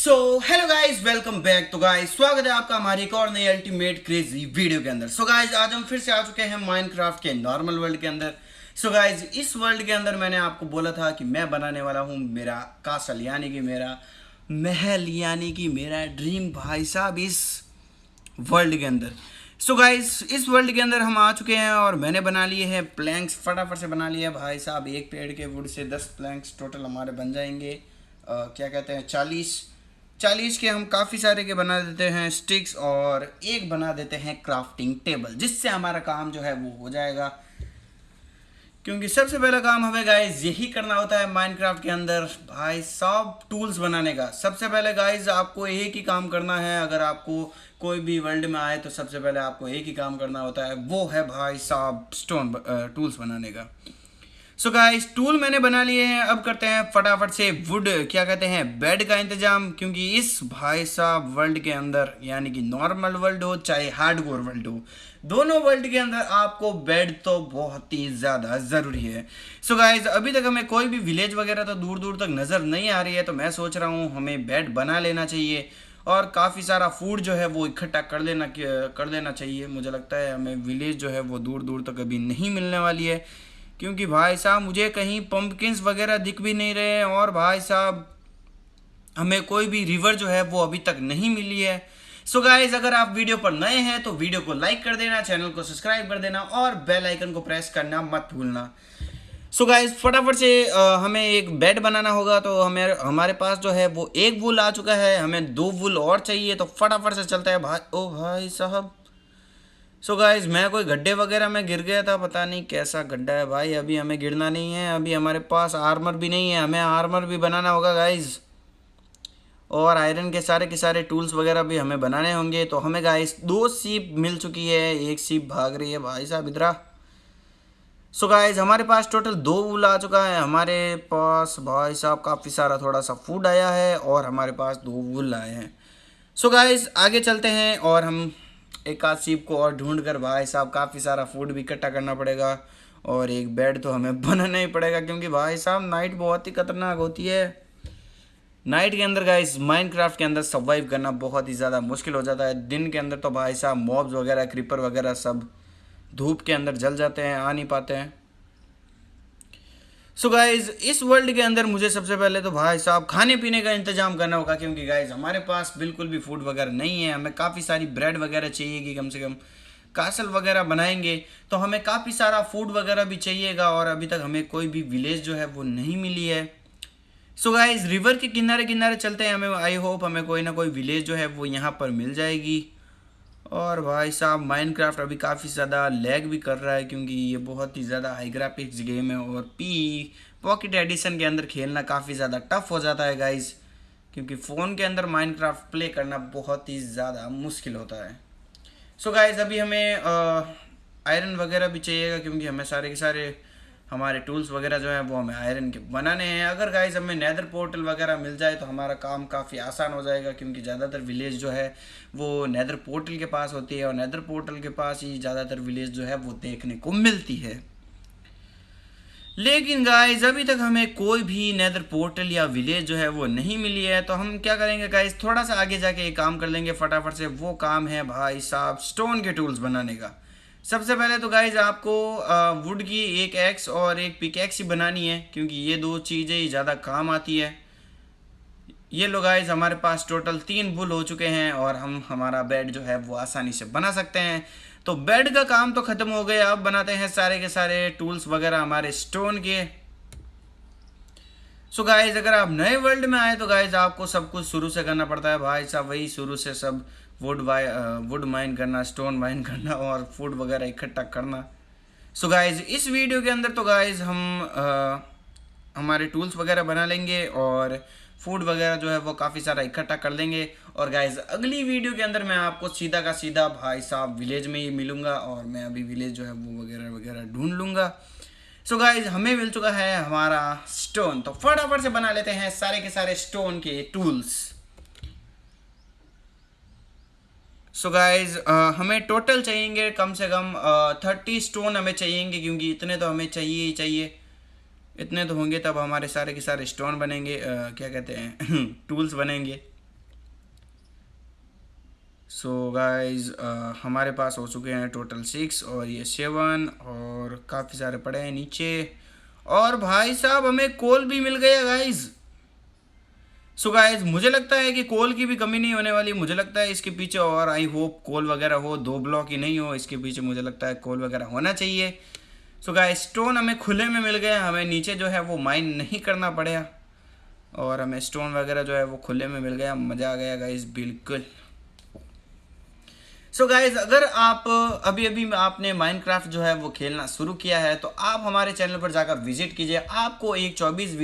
So hello guys, welcome back. तो guys स्वागत है आपका हमारी एक और नई अल्टीमेट क्रेजी वीडियो के अंदर। सो गाइस आज हम फिर से आ चुके हैं माइनक्राफ्ट के नॉर्मल वर्ल्ड के अंदर। सो गाइस इस वर्ल्ड के अंदर मैंने आपको बोला था कि मैं बनाने वाला हूँ मेरा कासल, यानी कि मेरा महल, यानी कि मेरा ड्रीम भाई साहब इस वर्ल्ड के अंदर। सो गाइस इस वर्ल्ड के अंदर हम आ चुके हैं और मैंने बना लिए हैं प्लैंक्स, फटाफट से बना लिए भाई साहब। एक पेड़ के वुड से 10 प्लैंक्स टोटल हमारे बन जाएंगे। क्या कहते हैं, 40 के हम काफ़ी सारे के बना देते हैं स्टिक्स, और एक बना देते हैं क्राफ्टिंग टेबल, जिससे हमारा काम जो है वो हो जाएगा। क्योंकि सबसे पहला काम हमें गाइज यही करना होता है माइनक्राफ्ट के अंदर भाई साहब, टूल्स बनाने का। सबसे पहले गाइज आपको एक ही काम करना है। अगर आपको कोई भी वर्ल्ड में आए तो सबसे पहले आपको एक ही काम करना होता है, वो है भाई साहब स्टोन टूल्स बनाने का। सो गाइस टूल मैंने बना लिए हैं। अब करते हैं फटाफट से वुड, क्या कहते हैं, बेड का इंतजाम। क्योंकि इस भाई साहब वर्ल्ड के अंदर, यानी कि नॉर्मल वर्ल्ड हो चाहे हार्डकोर वर्ल्ड हो, दोनों वर्ल्ड के अंदर आपको बेड तो बहुत ही ज़्यादा ज़रूरी है। सो गाइस अभी तक हमें कोई भी विलेज वगैरह तो दूर दूर तक नज़र नहीं आ रही है, तो मैं सोच रहा हूँ हमें बेड बना लेना चाहिए और काफ़ी सारा फूड जो है वो इकट्ठा कर लेना चाहिए। मुझे लगता है हमें विलेज जो है वो दूर दूर तक अभी नहीं मिलने वाली है, क्योंकि भाई साहब मुझे कहीं पंपकिंस वगैरह दिख भी नहीं रहे हैं, और भाई साहब हमें कोई भी रिवर जो है वो अभी तक नहीं मिली है। सो गाइज अगर आप वीडियो पर नए हैं तो वीडियो को लाइक कर देना, चैनल को सब्सक्राइब कर देना और बेल आइकन को प्रेस करना मत भूलना। सो गाइज फटाफट से हमें एक बेड बनाना होगा। तो हमारे पास जो है वो एक वुल आ चुका है, हमें 2 वुल और चाहिए। तो फटाफट से चलता है भाई। ओ भाई साहब, सो गाइज मैं कोई गड्ढे वगैरह में गिर गया था, पता नहीं कैसा गड्ढा है भाई। अभी हमें गिरना नहीं है, अभी हमारे पास आर्मर भी नहीं है, हमें आर्मर भी बनाना होगा गाइज। और आयरन के सारे टूल्स वगैरह भी हमें बनाने होंगे। तो हमें गाइज 2 सीप मिल चुकी है, एक सीप भाग रही है भाई साहब इधर। सो गाइज हमारे पास टोटल 2 वूल आ चुका है। हमारे पास भाई साहब काफ़ी सारा थोड़ा सा फूड आया है और हमारे पास 2 वूल आए हैं। सो गाइज आगे चलते हैं और हम एक आध सीप को और ढूंढ कर भाई साहब काफ़ी सारा फूड भी इकट्ठा करना पड़ेगा, और एक बेड तो हमें बनाना ही पड़ेगा। क्योंकि भाई साहब नाइट बहुत ही खतरनाक होती है। नाइट के अंदर गाइस माइनक्राफ्ट के अंदर सर्वाइव करना बहुत ही ज़्यादा मुश्किल हो जाता है। दिन के अंदर तो भाई साहब मॉब्स वगैरह, क्रीपर वगैरह सब धूप के अंदर जल जाते हैं, आ नहीं पाते हैं। सो गाइज इस वर्ल्ड के अंदर मुझे सबसे पहले तो भाई साहब खाने पीने का इंतजाम करना होगा। क्योंकि गाइज हमारे पास बिल्कुल भी फूड वगैरह नहीं है। हमें काफ़ी सारी ब्रेड वगैरह चाहिएगी, कम से कम कासल वगैरह बनाएंगे तो हमें काफ़ी सारा फूड वगैरह भी चाहिएगा। और अभी तक हमें कोई भी विलेज जो है वो नहीं मिली है। सो गाइज रिवर के किनारे किनारे चलते हैं, हमें आई होप हमें कोई ना कोई विलेज जो है वो यहाँ पर मिल जाएगी। और भाई साहब माइनक्राफ्ट अभी काफ़ी ज़्यादा लैग भी कर रहा है, क्योंकि ये बहुत ही ज़्यादा हाई ग्राफिक्स गेम है और पॉकेट एडिशन के अंदर खेलना काफ़ी ज़्यादा टफ हो जाता है गाइस। क्योंकि फ़ोन के अंदर माइनक्राफ्ट प्ले करना बहुत ही ज़्यादा मुश्किल होता है। सो गाइस अभी हमें आयरन वगैरह भी चाहिएगा, क्योंकि हमें सारे के सारे हमारे टूल्स वगैरह जो हैं वो हमें आयरन के बनाने हैं। अगर गाइस हमें नेदर पोर्टल वगैरह मिल जाए तो हमारा काम काफ़ी आसान हो जाएगा। क्योंकि ज़्यादातर विलेज जो है वो नेदर पोर्टल के पास होती है, और नेदर पोर्टल के पास ही ज़्यादातर विलेज जो है वो देखने को मिलती है। लेकिन गाइस अभी तक हमें कोई भी नेदर पोर्टल या विलेज जो है वो नहीं मिली है। तो हम क्या करेंगे गाइस, थोड़ा सा आगे जाके एक काम कर लेंगे फटाफट से। वो काम है भाई साहब स्टोन के टूल्स बनाने का। सबसे पहले तो गाइज आपको वुड की एक एक्स और एक पिकैक्स ही बनानी है, क्योंकि ये 2 चीज़ें ही ज़्यादा काम आती है। ये लो गाइज हमारे पास टोटल 3 वुल हो चुके हैं, और हम हमारा बेड जो है वो आसानी से बना सकते हैं। तो बेड का काम तो ख़त्म हो गया, अब बनाते हैं सारे के सारे टूल्स वगैरह हमारे स्टोन के। सो गाइज अगर आप नए वर्ल्ड में आए तो गाइज आपको सब कुछ शुरू से करना पड़ता है भाई साहब, वही शुरू से सब वुड माइन करना, स्टोन माइन करना और फूड वगैरह इकट्ठा करना। सो गाइज इस वीडियो के अंदर तो गाइज हम हमारे टूल्स वगैरह बना लेंगे और फूड वगैरह जो है वो काफ़ी सारा इकट्ठा कर लेंगे। और गाइज अगली वीडियो के अंदर मैं आपको सीधा का सीधा भाई साहब विलेज में ही मिलूँगा, और मैं अभी विलेज जो है वो वगैरह वगैरह ढूंढ लूँगा। सो गाइज हमें मिल चुका है हमारा स्टोन, तो फटाफट से बना लेते हैं सारे के सारे स्टोन के टूल्स। सो गाइज हमें टोटल चाहिएंगे कम से कम 30 स्टोन हमें चाहिएंगे, क्योंकि इतने तो हमें चाहिए ही चाहिए। इतने तो होंगे तब हमारे सारे के सारे स्टोन बनेंगे, क्या कहते हैं टूल्स बनेंगे। सो गाइज हमारे पास हो चुके हैं टोटल 6 और ये 7 और काफ़ी सारे पड़े हैं नीचे। और भाई साहब हमें कोल भी मिल गया गाइज। सो गाइज मुझे लगता है कि कोल की भी कमी नहीं होने वाली। मुझे लगता है इसके पीछे, और आई होप कोल वगैरह हो, 2 ब्लॉक ही नहीं हो, इसके पीछे मुझे लगता है कोल वगैरह होना चाहिए। सो गाइज स्टोन हमें खुले में मिल गया, हमें नीचे जो है वो माइन नहीं करना पड़ेगा और हमें स्टोन वगैरह जो है वो खुले में मिल गया। मज़ा आ गया गाइज बिल्कुल। सो गाइज अगर आप अभी अभी आपने माइनक्राफ्ट जो है वो खेलना शुरू किया है तो आप हमारे चैनल पर जाकर विजिट कीजिए। आपको एक 24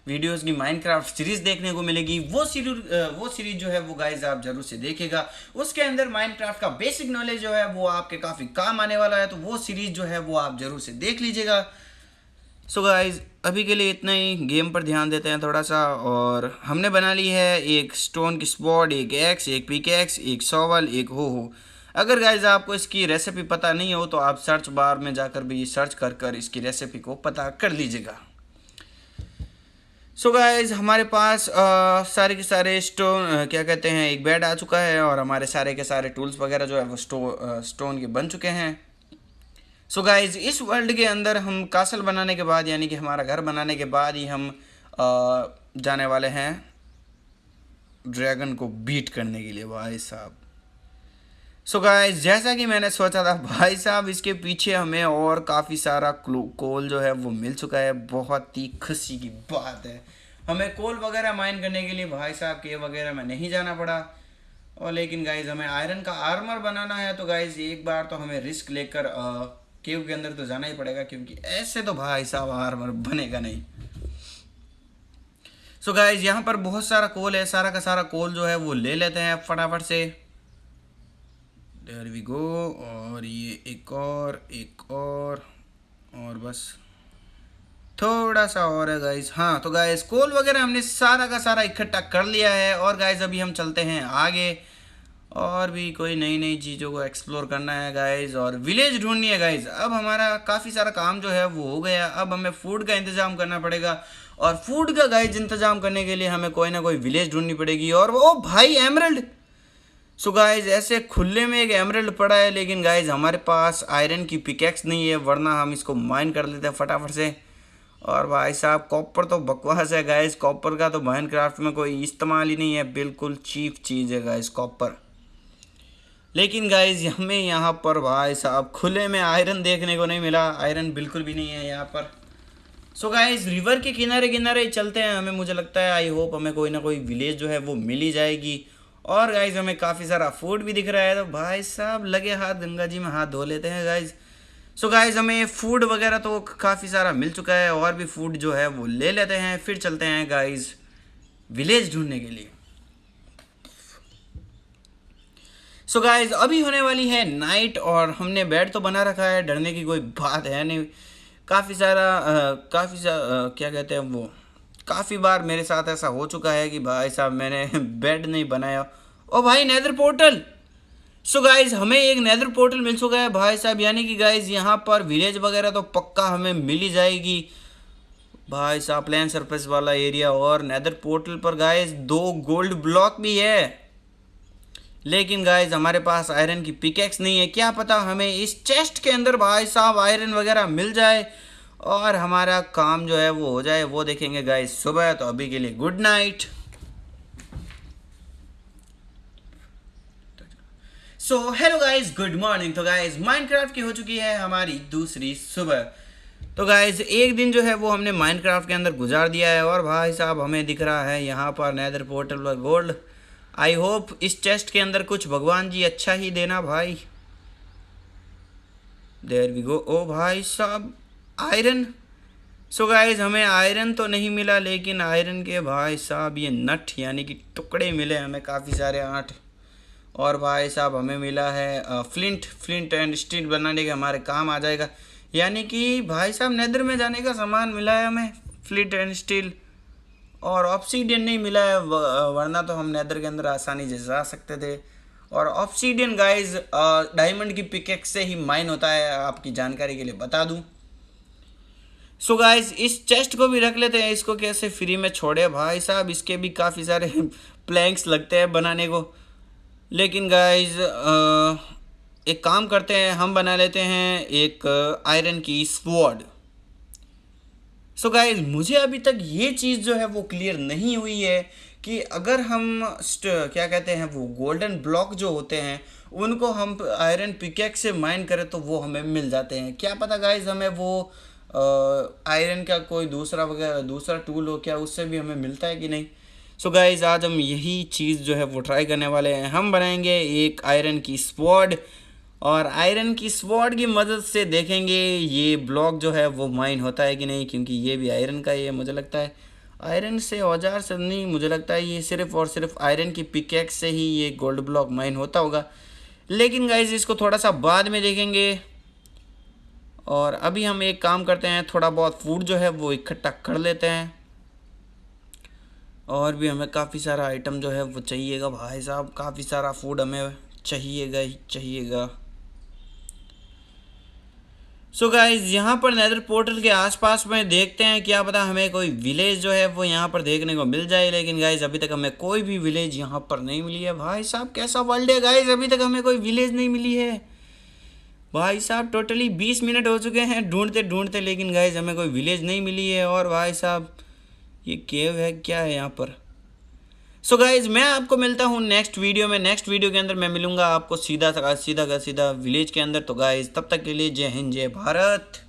वीडियोस की माइनक्राफ्ट सीरीज देखने को मिलेगी। वो सीरीज जो है वो गाइज आप जरूर से देखेगा। उसके अंदर माइनक्राफ्ट का बेसिक नॉलेज जो है वो आपके काफ़ी काम आने वाला है, तो वो सीरीज जो है वो आप जरूर से देख लीजिएगा। सो गाइज अभी के लिए इतना ही। गेम पर ध्यान देते हैं थोड़ा सा। और हमने बना ली है एक स्टोन की स्वॉर्ड, एक एक्स, एक पिकैक्स, एक शॉवल, एक हो। अगर गाइज आपको इसकी रेसिपी पता नहीं हो तो आप सर्च बार में जाकर भी सर्च कर कर इसकी रेसिपी को पता कर लीजिएगा। सो गाइज हमारे पास सारे के सारे स्टोन क्या कहते हैं, एक बेड आ चुका है और हमारे सारे के सारे टूल्स वगैरह जो है वो स्टोन के बन चुके हैं। सो गाइज इस वर्ल्ड के अंदर हम कासल बनाने के बाद, यानी कि हमारा घर बनाने के बाद ही हम जाने वाले हैं ड्रैगन को बीट करने के लिए भाई साहब। सो गाइज जैसा कि मैंने सोचा था भाई साहब, इसके पीछे हमें और काफ़ी सारा कोल जो है वो मिल चुका है। बहुत ही खुशी की बात है। हमें कोल वगैरह माइन करने के लिए भाई साहब केव वगैरह में नहीं जाना पड़ा। और लेकिन गाइज हमें आयरन का आर्मर बनाना है, तो गाइज एक बार तो हमें रिस्क लेकर केव के अंदर तो जाना ही पड़ेगा, क्योंकि ऐसे तो भाई साहब आर्मर बनेगा नहीं। सो गाइज यहाँ पर बहुत सारा कोल है, सारा का सारा कोल जो है वो ले लेते हैं फटाफट से। There we go. और ये एक और बस थोड़ा सा और है गाइज। हाँ तो गाइज कोल वगैरह हमने सारा का सारा इकट्ठा कर लिया है। और गाइज अभी हम चलते हैं आगे और भी कोई नई नई चीज़ों को एक्सप्लोर करना है गाइज, और विलेज ढूंढनी है गाइज। अब हमारा काफ़ी सारा काम जो है वो हो गया। अब हमें फूड का इंतज़ाम करना पड़ेगा, और फूड का गाइज इंतज़ाम करने के लिए हमें कोई ना कोई विलेज ढूंढनी पड़ेगी। और वो भाई एमरल्ड। सो गाइज ऐसे खुले में एक एमरल्ड पड़ा है, लेकिन गाइज हमारे पास आयरन की पिकैक्स नहीं है, वरना हम इसको माइन कर लेते हैं फटाफट से। और भाई साहब कॉपर तो बकवास है गाइज, कॉपर का तो माइनक्राफ्ट में कोई इस्तेमाल ही नहीं है, बिल्कुल चीप चीज़ है गाइज कॉपर। लेकिन गाइज हमें यहाँ पर भाई साहब खुले में आयरन देखने को नहीं मिला। आयरन बिल्कुल भी नहीं है यहाँ पर। सो गाइज रिवर के किनारे किनारे चलते हैं। हमें मुझे लगता है, आई होप हमें कोई ना कोई विलेज जो है वो मिल ही जाएगी। और गाइज हमें काफ़ी सारा फूड भी दिख रहा है, तो भाई साहब लगे हाथ गंगा जी में हाथ धो लेते हैं गाइज। सो गाइज हमें फूड वगैरह तो काफ़ी सारा मिल चुका है, और भी फूड जो है वो ले लेते हैं, फिर चलते हैं गाइज विलेज ढूंढने के लिए। सो गाइज अभी होने वाली है नाइट, और हमने बेड तो बना रखा है, डरने की कोई बात है नहीं। काफ़ी सारा क्या कहते हैं वो, काफ़ी बार मेरे साथ ऐसा हो चुका है कि भाई साहब मैंने बेड नहीं बनाया। ओ भाई नेदर पोर्टल। सो गाइज हमें एक नेदर पोर्टल मिल चुका है भाई साहब, यानी कि गाइज यहाँ पर विलेज वगैरह तो पक्का हमें मिल ही जाएगी भाई साहब। प्लेन सरफेस वाला एरिया और नेदर पोर्टल पर गाइज 2 गोल्ड ब्लॉक भी है, लेकिन गाइज हमारे पास आयरन की पिकैक्स नहीं है। क्या पता हमें इस चेस्ट के अंदर भाई साहब आयरन वगैरह मिल जाए और हमारा काम जो है वो हो जाए, वो देखेंगे गाइज सुबह। तो अभी के लिए good night. So hello guys, good morning. तो गाइज माइनक्राफ्ट की हो चुकी है हमारी दूसरी सुबह। तो गाइज एक दिन जो है वो हमने माइनक्राफ्ट के अंदर गुजार दिया है, और भाई साहब हमें दिख रहा है यहाँ पर नेदर पोर्टल पर गोल्ड। आई होप इस चेस्ट के अंदर कुछ भगवान जी अच्छा ही देना भाई। देयर वी गो। ओ भाई साहब आयरन। सो गाइज हमें आयरन तो नहीं मिला, लेकिन आयरन के भाई साहब ये नट यानी कि टुकड़े मिले हमें काफ़ी सारे 8। और भाई साहब हमें मिला है फ्लिंट एंड स्टील बनाने के हमारे काम आ जाएगा। यानी कि भाई साहब नेदर में जाने का सामान मिला है हमें, फ्लिंट एंड स्टील। और ऑब्सीडियन नहीं मिला है, वरना तो हम नेदर के अंदर आसानी से जा सकते थे। और ऑब्सीडियन गाइज डायमंड की पिकेक्स से ही माइन होता है, आपकी जानकारी के लिए बता दूं। सो गाइज इस चेस्ट को भी रख लेते हैं, इसको कैसे फ्री में छोड़े भाई साहब, इसके भी काफ़ी सारे प्लैंक्स लगते हैं बनाने को। लेकिन गाइज एक काम करते हैं, हम बना लेते हैं एक आयरन की स्वॉर्ड। सो गाइज मुझे अभी तक ये चीज़ जो है वो क्लियर नहीं हुई है कि अगर हम क्या कहते हैं वो गोल्डन ब्लॉक जो होते हैं उनको हम आयरन पिकेक्स से माइन करें तो वो हमें मिल जाते हैं। क्या पता गाइज हमें वो आयरन का कोई दूसरा वगैरह दूसरा टूल हो क्या, उससे भी हमें मिलता है कि नहीं। सो गाइज आज हम यही चीज़ जो है वो ट्राई करने वाले हैं। हम बनाएंगे एक आयरन की स्वॉर्ड और आयरन की स्वॉर्ड की मदद से देखेंगे ये ब्लॉक जो है वो माइन होता है कि नहीं, क्योंकि ये भी आयरन का ही है। मुझे लगता है आयरन से औजार से नहीं, मुझे लगता है ये सिर्फ और सिर्फ आयरन की पिकेक्स से ही ये गोल्ड ब्लॉक माइन होता होगा। लेकिन गाइज इसको थोड़ा सा बाद में देखेंगे। और अभी हम एक काम करते हैं, थोड़ा बहुत फूड जो है वो इकट्ठा कर लेते हैं। और भी हमें काफ़ी सारा आइटम जो है वो चाहिएगा भाई साहब, काफ़ी सारा फूड हमें चाहिएगा ही चाहिएगा। सो गाइज यहाँ पर नेदर पोर्टल के आसपास में देखते हैं, क्या पता हमें कोई विलेज जो है वो यहाँ पर देखने को मिल जाए। लेकिन गाइज अभी तक हमें कोई भी विलेज यहाँ पर नहीं मिली है। भाई साहब कैसा वर्ल्ड है गाइज, अभी तक हमें कोई विलेज नहीं मिली है भाई साहब। टोटली 20 मिनट हो चुके हैं ढूंढते ढूंढते, लेकिन गाइज हमें कोई विलेज नहीं मिली है। और भाई साहब ये केव है क्या है यहाँ पर। सो गाइज मैं आपको मिलता हूँ नेक्स्ट वीडियो में। नेक्स्ट वीडियो के अंदर मैं मिलूंगा आपको सीधा सीधा विलेज के अंदर। तो गाइज तब तक के लिए जय हिंद जय भारत।